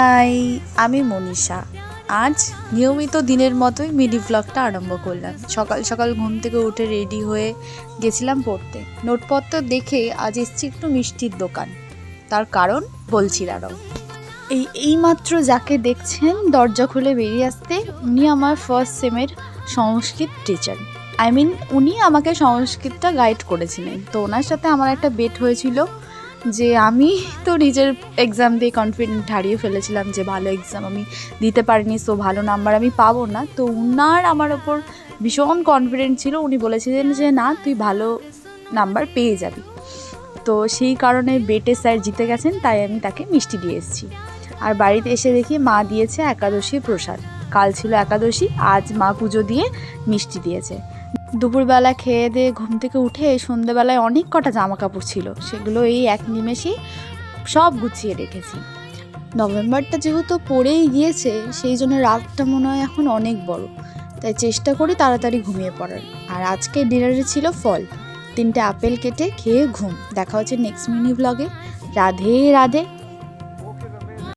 High, আমি মনীষা। আজ নিয়মিত দিনের মতোই মিনি ব্লগটা আরম্ভ করলাম। সকাল সকাল ঘুম থেকে উঠে রেডি হয়ে গেছিলাম পড়তে। নোটপত্র দেখে আজ এসছি একটু মিষ্টির দোকান। তার কারণ বলছি দাঁড়াও। এইমাত্র যাকে দেখছেন দরজা খুলে বেরিয়ে আসতে, উনি আমার ফার্স্ট সেমের সংস্কৃত টিচার। উনি আমাকে সংস্কৃতটা গাইড করেছিলেন। তো ওনার সাথে আমার একটা বেট হয়েছিল যে আমি তো নিজের এক্সাম দিয়ে কনফিডেন্ট হারিয়ে ফেলেছিলাম যে ভালো এক্সাম আমি দিতে পারিনি, সো ভালো নাম্বার আমি পাবো না। তো উনার আমার ওপর ভীষণ কনফিডেন্ট ছিল। উনি বলেছিলেন যে না, তুই ভালো নাম্বার পেয়ে যাবি। তো সেই কারণে বেটে স্যার জিতে গেছেন, তাই আমি তাকে মিষ্টি দিয়ে এসেছি। আর বাড়িতে এসে দেখি মা দিয়েছে একাদশীর প্রসাদ। কাল ছিল একাদশী, আজ মা পুজো দিয়ে মিষ্টি দিয়েছে। দুপুরবেলা খেয়ে দিয়ে ঘুম থেকে উঠে সন্ধ্যেবেলায় অনেক কটা জামা কাপড় ছিল, সেগুলো এই এক নিমেষেই সব গুছিয়ে রেখেছি। নভেম্বরটা যেহেতু পড়েই গিয়েছে, সেই জন্য রাতটা মনে হয় এখন অনেক বড়, তাই চেষ্টা করি তাড়াতাড়ি ঘুমিয়ে পড়ার। আর আজকে ডিনারে ছিল ফল, 3টে আপেল কেটে খেয়ে ঘুম। দেখা হচ্ছে নেক্সট মিনি ব্লগে। রাধে রাধে।